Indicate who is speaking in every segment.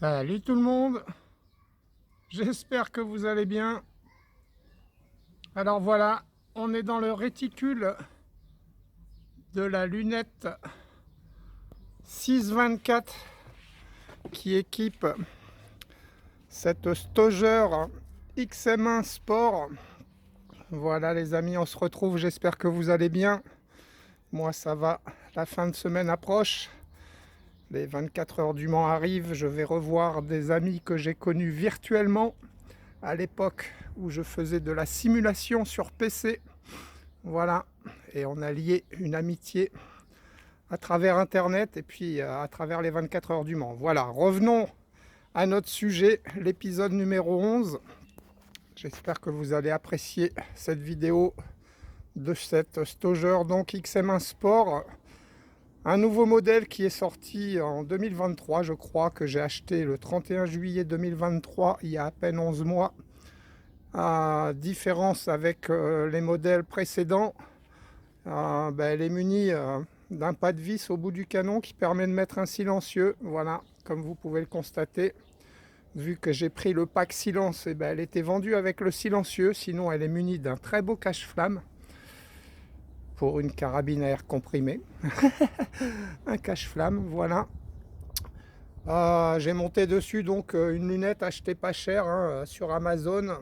Speaker 1: Salut tout le monde, j'espère que vous allez bien. Alors voilà, on est dans le réticule de la lunette 624 qui équipe cette Stoger XM1 Sport. Voilà les amis, on se retrouve, j'espère que vous allez bien. Moi ça va, la fin de semaine approche. Les 24 heures du Mans arrivent, je vais revoir des amis que j'ai connus virtuellement à l'époque où je faisais de la simulation sur PC. Voilà, et on a lié une amitié à travers Internet et puis à travers les 24 heures du Mans. Voilà, revenons à notre sujet, l'épisode numéro 11. J'espère que vous allez apprécier cette vidéo de cette Stoger, donc XM1 Sport. Un nouveau modèle qui est sorti en 2023, je crois, que j'ai acheté le 31 juillet 2023, il y a à peine 11 mois. À différence avec les modèles précédents, elle est munie d'un pas de vis au bout du canon qui permet de mettre un silencieux. Voilà, comme vous pouvez le constater. Vu que j'ai pris le pack silence, elle était vendue avec le silencieux. Sinon, elle est munie d'un très beau cache-flamme pour une carabine à air comprimé. Un cache-flamme, voilà. J'ai monté dessus donc une lunette achetée pas cher sur Amazon.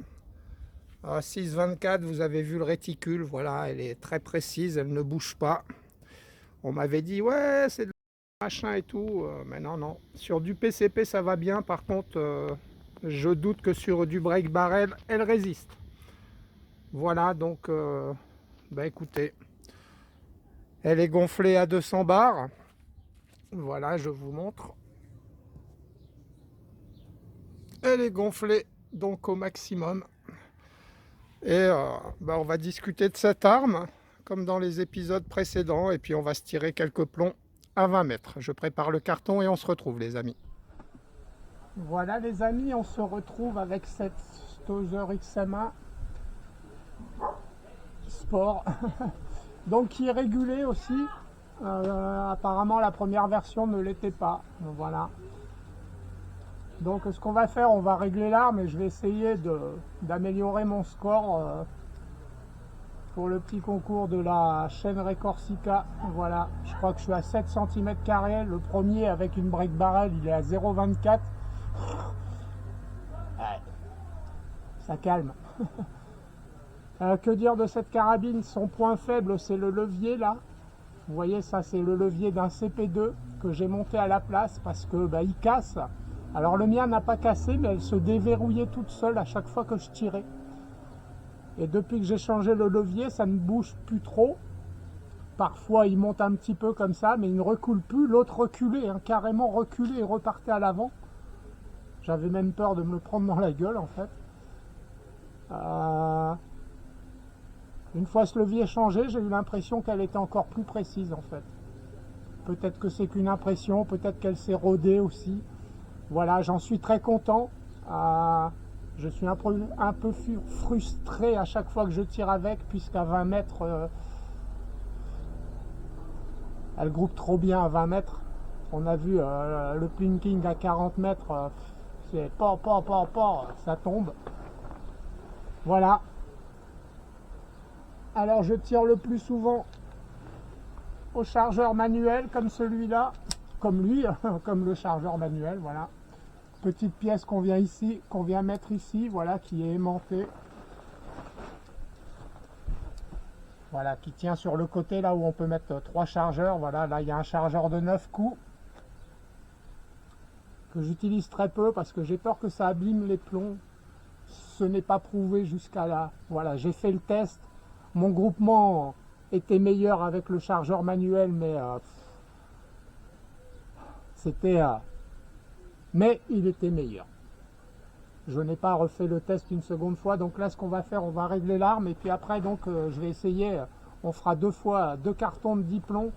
Speaker 1: 6,24, vous avez vu le réticule, voilà, elle est très précise, elle ne bouge pas. On m'avait dit, ouais, c'est de machin et tout, mais non, non. Sur du PCP, ça va bien, par contre, je doute que sur du break barrel, elle résiste. Voilà, donc, écoutez, elle est gonflée à 200 bars. Voilà, je vous montre. Elle est gonflée donc au maximum. Et on va discuter de cette arme, comme dans les épisodes précédents, et puis on va se tirer quelques plombs à 20 mètres. Je prépare le carton et on se retrouve les amis. Voilà les amis, on se retrouve avec cette Stoger XM1 Sport, donc qui est régulée aussi. Apparemment la première version ne l'était pas, voilà. Donc ce qu'on va faire, on va régler l'arme et je vais essayer d'améliorer mon score pour le petit concours de la chaîne Corsica. Voilà, je crois que je suis à 7 cm². Le premier avec une break barrel, il est à 0,24. Ouais, ça calme. Que dire de cette carabine? Son point faible, c'est le levier là. Vous voyez, ça c'est le levier d'un CP2 que j'ai monté à la place parce que il casse. Alors le mien n'a pas cassé, mais elle se déverrouillait toute seule à chaque fois que je tirais. Et depuis que j'ai changé le levier, ça ne bouge plus trop. Parfois il monte un petit peu comme ça, mais il ne recule plus. L'autre reculait, carrément reculé et repartait à l'avant. J'avais même peur de me le prendre dans la gueule en fait. Une fois ce levier changé, j'ai eu l'impression qu'elle était encore plus précise en fait. Peut-être que c'est qu'une impression, peut-être qu'elle s'est rodée aussi. Voilà, j'en suis très content. Je suis un peu frustré à chaque fois que je tire avec, puisqu'à 20 mètres, elle groupe trop bien à 20 mètres. On a vu le plinking à 40 mètres, c'est pas, ça tombe. Voilà. Alors je tire le plus souvent au chargeur manuel, comme celui-là, comme lui, comme le chargeur manuel, voilà. Petite pièce qu'on vient mettre ici, voilà, qui est aimantée. Voilà, qui tient sur le côté là où on peut mettre 3 chargeurs. Voilà, là il y a un chargeur de 9 coups que j'utilise très peu parce que j'ai peur que ça abîme les plombs. Ce n'est pas prouvé jusqu'à là. Voilà, j'ai fait le test. Mon groupement était meilleur avec le chargeur manuel, mais mais il était meilleur. Je n'ai pas refait le test une seconde fois, donc là ce qu'on va faire, on va régler l'arme et puis après donc je vais essayer, on fera 2 cartons de 10 plombs.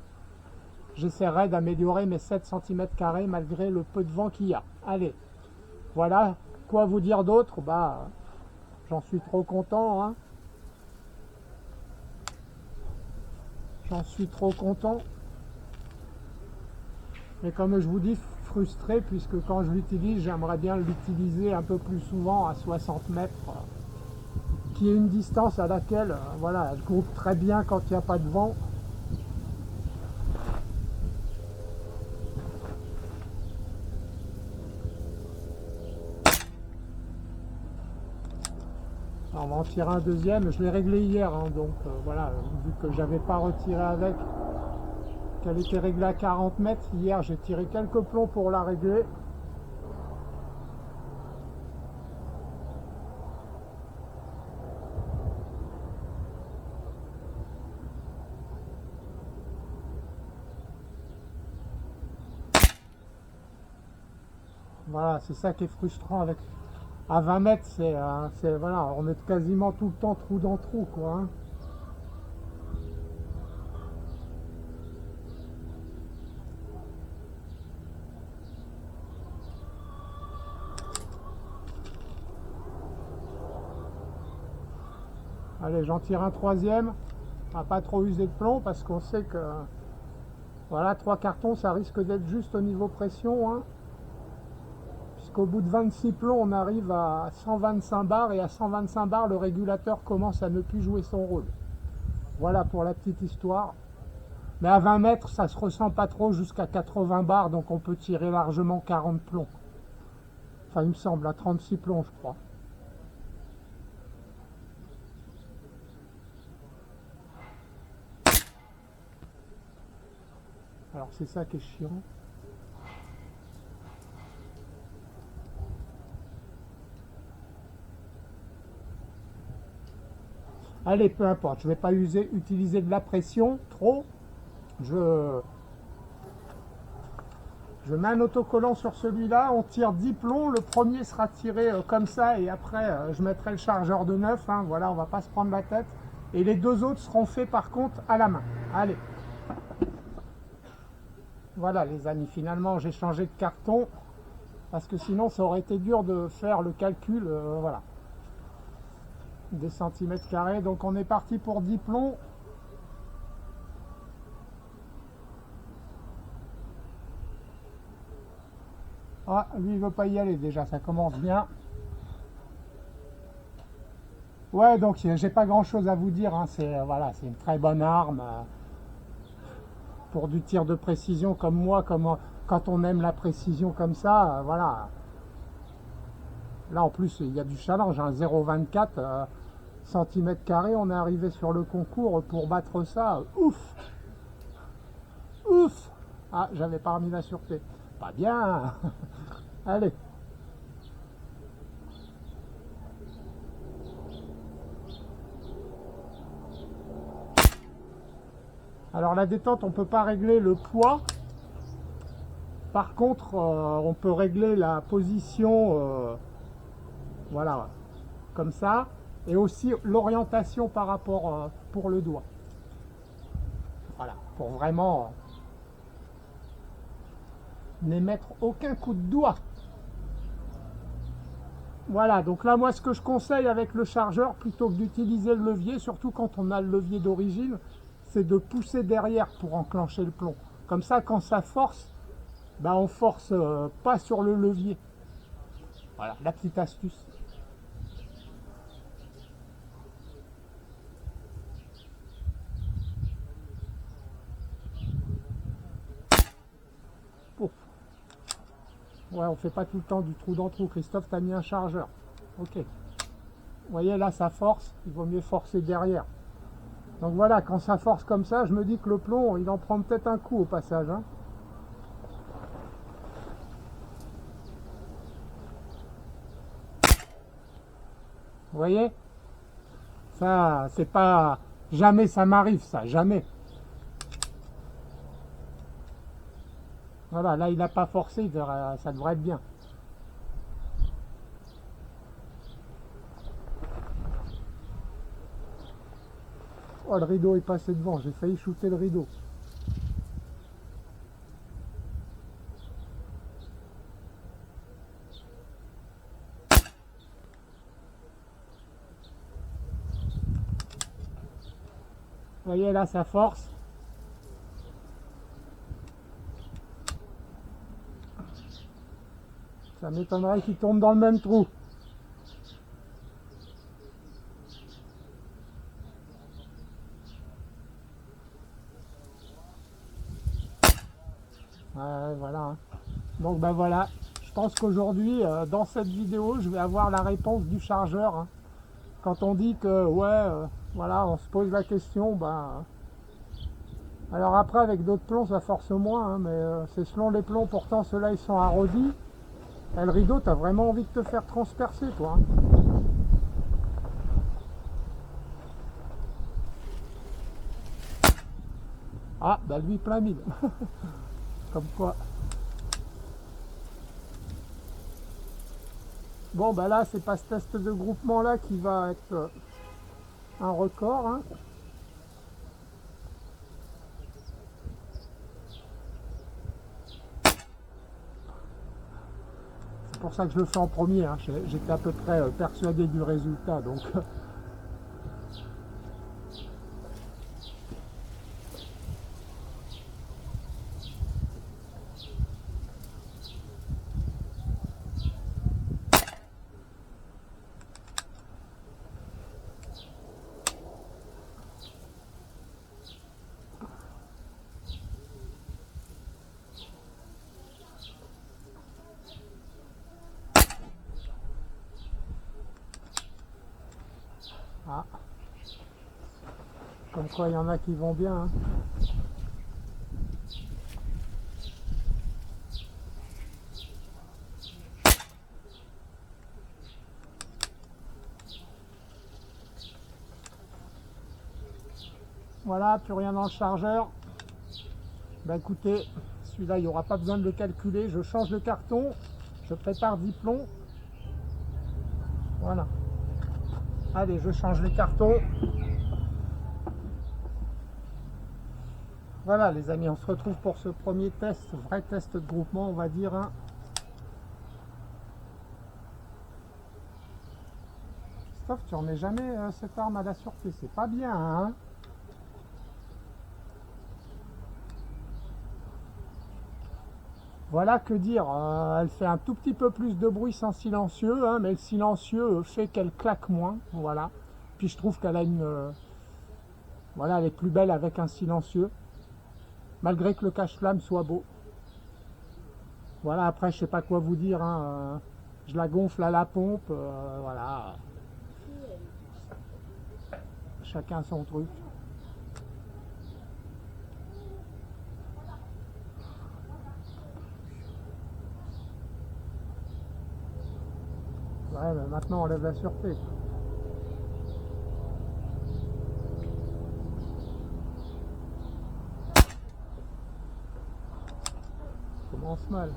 Speaker 1: J'essaierai d'améliorer mes 7 cm² malgré le peu de vent qu'il y a. Allez, voilà, quoi vous dire d'autre? J'en suis trop content, hein. J'en suis trop content. Mais comme je vous dis, frustré puisque quand je l'utilise, j'aimerais bien l'utiliser un peu plus souvent à 60 mètres, qui est une distance à laquelle voilà, elle groupe très bien quand il n'y a pas de vent. Alors, on va en tirer un deuxième, je l'ai réglé hier, hein, donc voilà, vu que j'avais pas retiré avec, qu'elle était réglée à 40 mètres, hier j'ai tiré quelques plombs pour la régler. Voilà, c'est ça qui est frustrant avec. À 20 mètres, voilà, on est quasiment tout le temps trou dans trou, quoi. Hein. Allez, j'en tire un troisième. On va pas trop user de plomb parce qu'on sait que voilà, 3 cartons, ça risque d'être juste au niveau pression. Hein. Puisqu'au bout de 26 plombs, on arrive à 125 bars et à 125 bars, le régulateur commence à ne plus jouer son rôle. Voilà pour la petite histoire. Mais à 20 mètres, ça se ressent pas trop jusqu'à 80 bars, donc on peut tirer largement 40 plombs. Enfin, il me semble, à 36 plombs, je crois. Alors, c'est ça qui est chiant. Allez, peu importe, je ne vais pas utiliser de la pression, trop. Je mets un autocollant sur celui-là, on tire 10 plombs, le premier sera tiré comme ça et après je mettrai le chargeur de 9, hein, voilà, on va pas se prendre la tête. Et les deux autres seront faits par contre à la main. Allez. Voilà les amis, finalement j'ai changé de carton parce que sinon ça aurait été dur de faire le calcul, voilà. Des centimètres carrés, donc on est parti pour 10 plombs. Ah, lui il veut pas y aller déjà, ça commence bien. Ouais, donc j'ai pas grand chose à vous dire, hein. C'est voilà, c'est une très bonne arme pour du tir de précision comme moi, quand on aime la précision comme ça, voilà. Là en plus il y a du challenge, hein, 0,24 cm², on est arrivé sur le concours pour battre ça, ouf. Ouf. Ah, j'avais pas remis la sûreté. Pas bien. Allez. Alors la détente, on ne peut pas régler le poids. Par contre, on peut régler la position, voilà, comme ça. Et aussi l'orientation par rapport pour le doigt. Voilà, pour vraiment n'émettre aucun coup de doigt. Voilà, donc là, moi, ce que je conseille avec le chargeur, plutôt que d'utiliser le levier, surtout quand on a le levier d'origine, c'est de pousser derrière pour enclencher le plomb. Comme ça, quand ça force, ben, on force pas sur le levier. Voilà, la petite astuce. Pouf. Ouais, on fait pas tout le temps du trou dans trou. Christophe, t'as mis un chargeur. Ok. Vous voyez, là, ça force. Il vaut mieux forcer derrière. Donc voilà, quand ça force comme ça, je me dis que le plomb, il en prend peut-être un coup au passage. Hein. Vous voyez? Ça, c'est pas... Jamais ça m'arrive, ça, jamais. Voilà, là, il n'a pas forcé, ça devrait être bien. Oh, le rideau est passé devant, j'ai failli shooter le rideau. Vous voyez, là, ça force. Ça m'étonnerait qu'il tombe dans le même trou. Voilà. Hein. Donc ben voilà, je pense qu'aujourd'hui, dans cette vidéo, je vais avoir la réponse du chargeur. Hein. Quand on dit que, voilà, on se pose la question, ben... alors après, avec d'autres plombs, ça force moins, hein, mais c'est selon les plombs, pourtant ceux-là, ils sont arrondis. Et le rideau, t'as vraiment envie de te faire transpercer, toi. Hein. Ah, bah lui, plein mille. Comme quoi. Bon, bah là, c'est pas ce test de groupement-là qui va être un record. Hein. C'est pour ça que je le fais en premier. Hein. J'étais à peu près persuadé du résultat, donc... Ah. Comme quoi, il y en a qui vont bien. Hein. Voilà, plus rien dans le chargeur. Bah écoutez, celui-là, il n'y aura pas besoin de le calculer. Je change le carton, je prépare 10 plombs. Voilà. Allez, je change les cartons. Voilà les amis, on se retrouve pour ce premier test, vrai test de groupement, on va dire. Hein. Christophe, tu remets jamais cette arme à la sûreté, c'est pas bien. Hein. Voilà, que dire, elle fait un tout petit peu plus de bruit sans silencieux, hein, mais le silencieux fait qu'elle claque moins, voilà. Puis je trouve qu'elle a une... voilà, elle est plus belle avec un silencieux, malgré que le cache-flamme soit beau. Voilà, après je sais pas quoi vous dire, hein, je la gonfle à la pompe, voilà. Chacun son truc. Ouais, mais maintenant on lève la sûreté. Ça commence mal.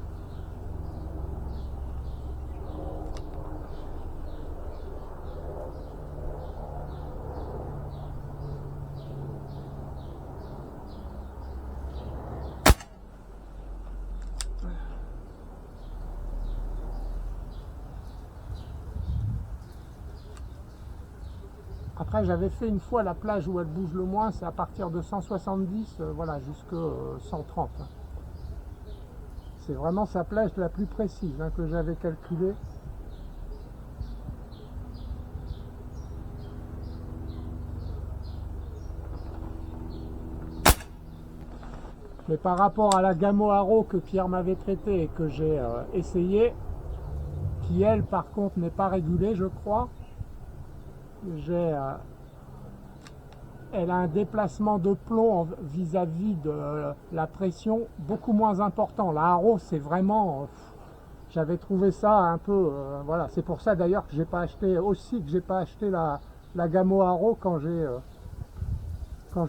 Speaker 1: Après, j'avais fait une fois la plage où elle bouge le moins, c'est à partir de 170, voilà, jusqu'à 130. C'est vraiment sa plage la plus précise hein, que j'avais calculée. Mais par rapport à la Gamo Haro que Pierre m'avait traitée et que j'ai essayé, qui elle par contre n'est pas régulée je crois, elle a un déplacement de plomb vis-à-vis de la pression beaucoup moins important. La Haro c'est vraiment... j'avais trouvé ça un peu... voilà, c'est pour ça d'ailleurs que j'ai pas acheté aussi, que j'ai pas acheté la Gamo Haro quand je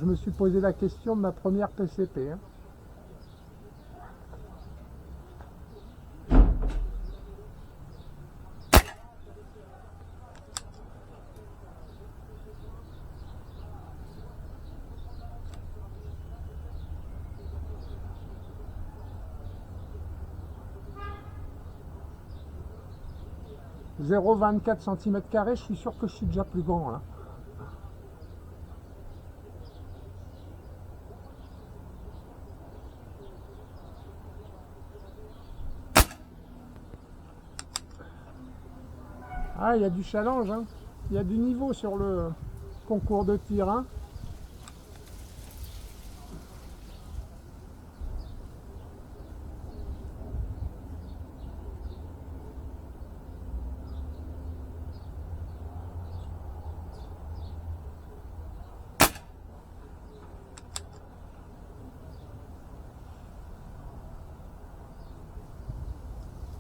Speaker 1: me suis posé la question de ma première PCP. Hein. 0,24 cm², je suis sûr que je suis déjà plus grand là. Ah, il y a du challenge, hein. Il y a du niveau sur le concours de tir, hein.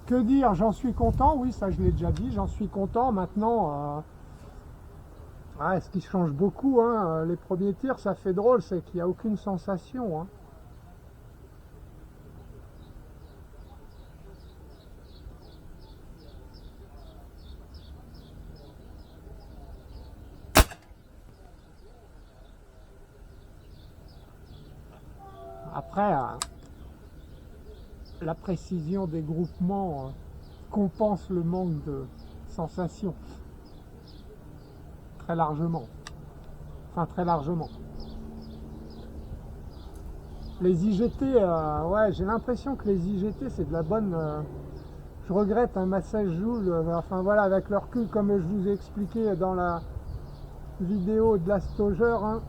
Speaker 1: Que dire, j'en suis content, oui, ça je l'ai déjà dit, j'en suis content. Maintenant, ce qui change beaucoup, hein, les premiers tirs, ça fait drôle, c'est qu'il n'y a aucune sensation, hein. Après, la précision des groupements compense le manque de sensation. Très largement. Enfin, très largement. Les IGT, ouais, j'ai l'impression que les IGT, c'est de la bonne... je regrette un massage Joule, enfin voilà, avec le recul, comme je vous ai expliqué dans la vidéo de la Stoger, hein.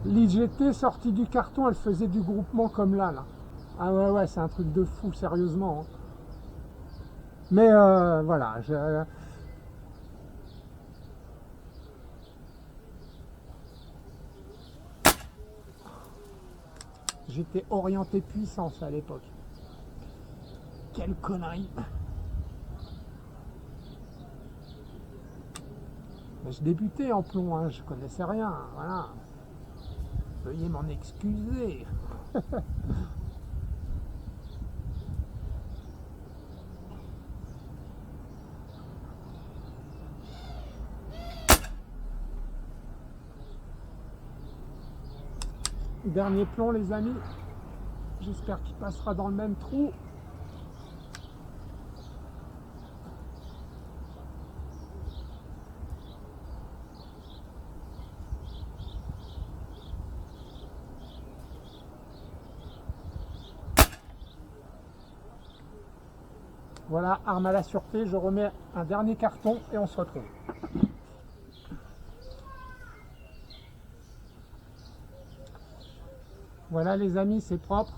Speaker 1: L'IGT sortie du carton, elle faisait du groupement comme là. Ah ouais, c'est un truc de fou, sérieusement, hein. Mais voilà, j'étais orienté puissance à l'époque. Quelle connerie! Mais je débutais en plomb, hein, je connaissais rien, voilà. Veuillez m'en excuser. Dernier plomb, les amis. J'espère qu'il passera dans le même trou. Voilà, arme à la sûreté, je remets un dernier carton et on se retrouve. Voilà les amis, c'est propre,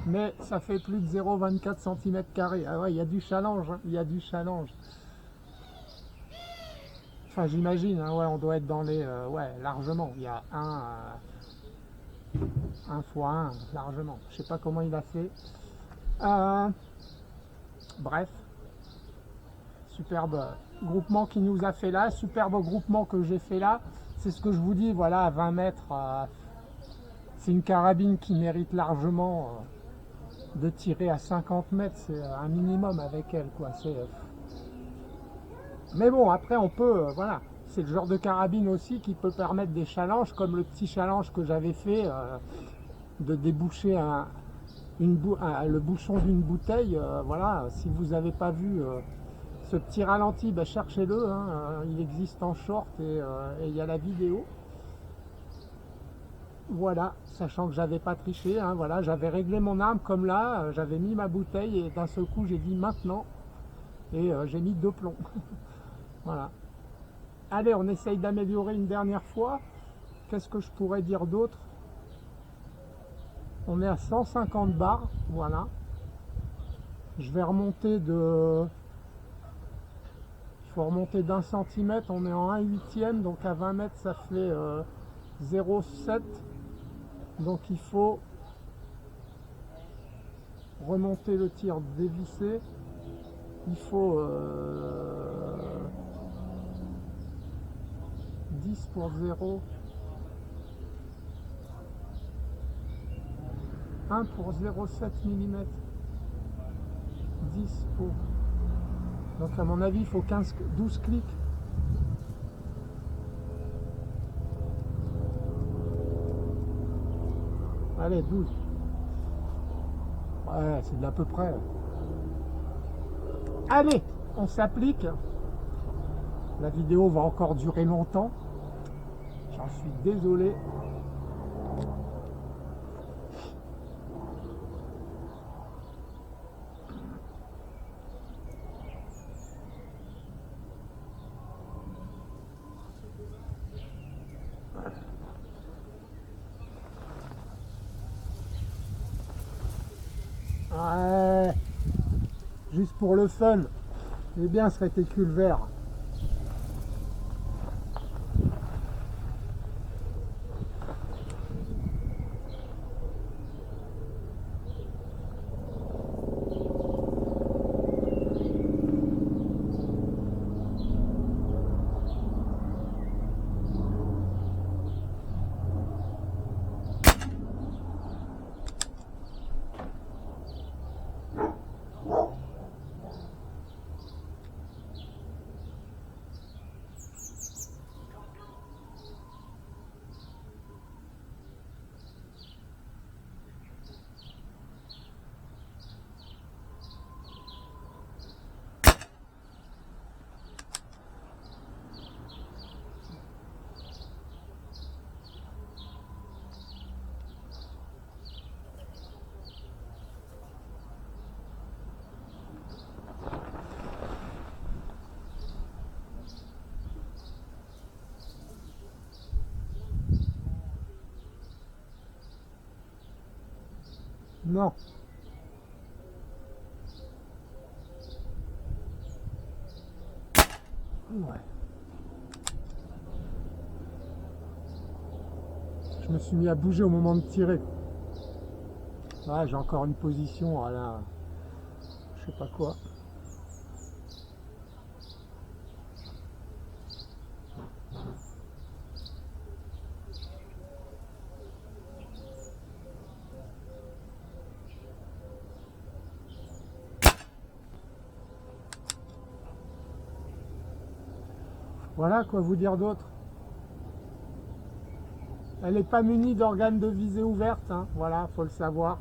Speaker 1: mais ça fait plus de 0,24 cm². Ah ouais, il y a du challenge, hein, il y a du challenge. Enfin j'imagine, hein, ouais, on doit être dans les... ouais, largement, il y a un fois un, largement. Je sais pas comment il a fait. Bref, superbe groupement qui nous a fait là, superbe groupement que j'ai fait là. C'est ce que je vous dis, voilà, à 20 mètres, c'est une carabine qui mérite largement de tirer à 50 mètres, c'est un minimum avec elle, quoi. Mais bon, après on peut, voilà, c'est le genre de carabine aussi qui peut permettre des challenges, comme le petit challenge que j'avais fait de déboucher le bouchon d'une bouteille. Voilà, si vous n'avez pas vu ce petit ralenti, ben cherchez-le, hein, il existe en short et il y a la vidéo. Voilà, sachant que j'avais pas triché, hein, voilà, j'avais réglé mon arme comme là, j'avais mis ma bouteille et d'un seul coup j'ai dit maintenant et j'ai mis 2 plombs. Voilà. Allez, on essaye d'améliorer une dernière fois. Qu'est-ce que je pourrais dire d'autre? On est à 150 bars, voilà. Je vais remonter de... Il faut remonter d'1 centimètre, on est en 1/8, donc à 20 mètres ça fait 0,7. Donc il faut remonter le tir dévissé. Il faut 10 pour 0. 1 pour 0,7 mm. 10 pour... Donc à mon avis il faut 12 clics. Allez, 12. Ouais, c'est de l'à peu près. Allez, on s'applique. La vidéo va encore durer longtemps. J'en suis désolé. Ouais, juste pour le fun. Il est bien ce réticule vert. Non. Ouais. Je me suis mis à bouger au moment de tirer. Ouais, j'ai encore une position à la... je sais pas quoi. Voilà, quoi vous dire d'autre. Elle n'est pas munie d'organes de visée ouverte, hein. Voilà, faut le savoir.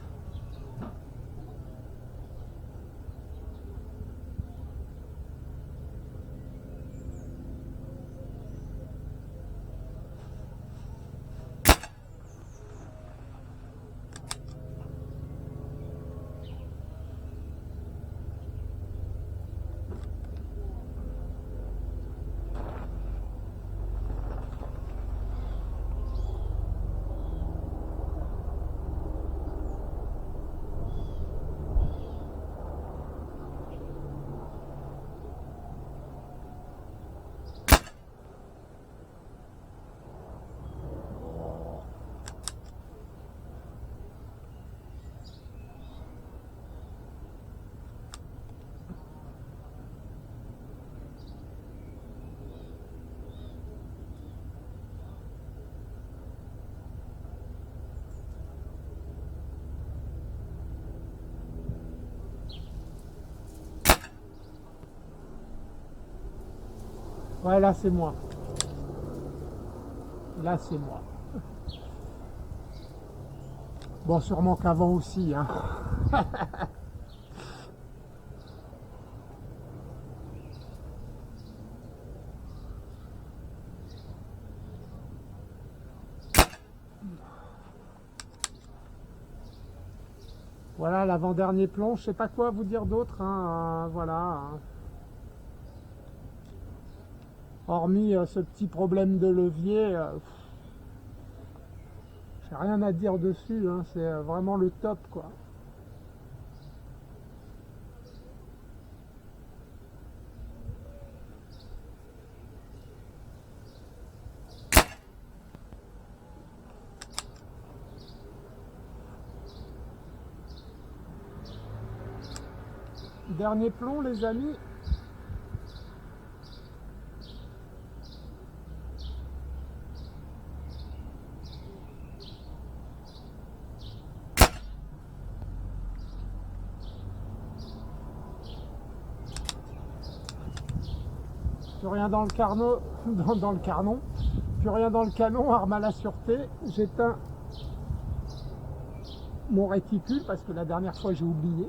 Speaker 1: Ouais, là c'est moi. Là c'est moi. Bon, sûrement qu'avant aussi, hein. Voilà, l'avant-dernier plomb, je sais pas quoi vous dire d'autre, hein, voilà. Hein. Hormis ce petit problème de levier, j'ai rien à dire dessus, hein, c'est vraiment le top, quoi. Dernier plomb, les amis. Plus rien dans le carnot, dans le carnon, plus rien dans le canon, arme à la sûreté. J'éteins mon réticule parce que la dernière fois j'ai oublié.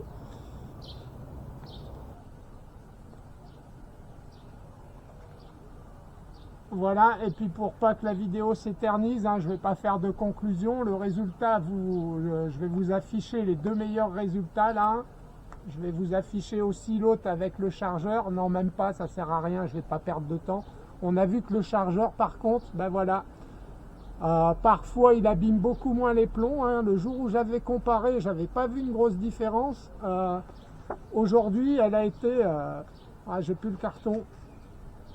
Speaker 1: Voilà, et puis pour pas que la vidéo s'éternise, hein, je ne vais pas faire de conclusion. Le résultat, je vais vous afficher les deux meilleurs résultats là. Je vais vous afficher aussi l'autre avec le chargeur. Non, même pas, ça sert à rien, je ne vais pas perdre de temps. On a vu que le chargeur, par contre, ben voilà, Parfois, il abîme beaucoup moins les plombs, hein. Le jour où j'avais comparé, j'avais pas vu une grosse différence. Aujourd'hui, elle a été... j'ai plus le carton.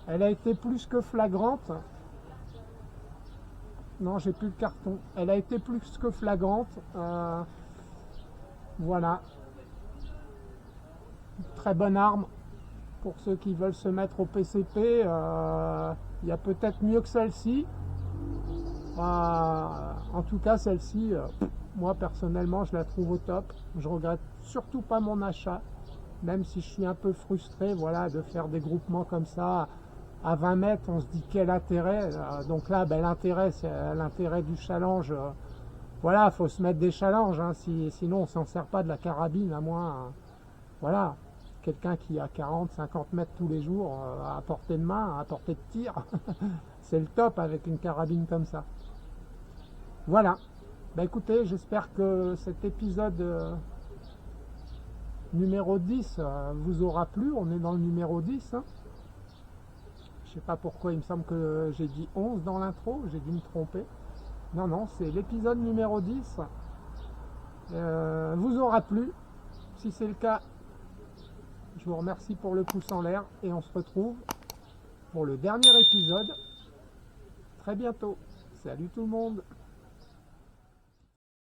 Speaker 1: Elle a été plus que flagrante. Non, j'ai plus le carton. Elle a été plus que flagrante. Voilà. Très bonne arme pour ceux qui veulent se mettre au PCP. Il y a peut-être mieux que celle-ci. En tout cas, celle-ci, moi personnellement, je la trouve au top. Je regrette surtout pas mon achat, même si je suis un peu frustré, voilà, de faire des groupements comme ça à 20 mètres. On se dit quel intérêt. Donc là, ben, l'intérêt, c'est l'intérêt du challenge. Voilà, il faut se mettre des challenges, hein, sinon on s'en sert pas de la carabine, à moins, voilà, quelqu'un qui a 40, 50 mètres tous les jours à portée de main, à portée de tir, c'est le top avec une carabine comme ça. Voilà, bah écoutez, j'espère que cet épisode numéro 10 vous aura plu. On est dans le numéro 10, hein. Je sais pas pourquoi, il me semble que j'ai dit 11 dans l'intro, j'ai dû me tromper. Non, non, c'est l'épisode numéro 10. Vous aura plu. Si c'est le cas, je vous remercie pour le pouce en l'air et on se retrouve pour le dernier épisode très bientôt. Salut tout le monde!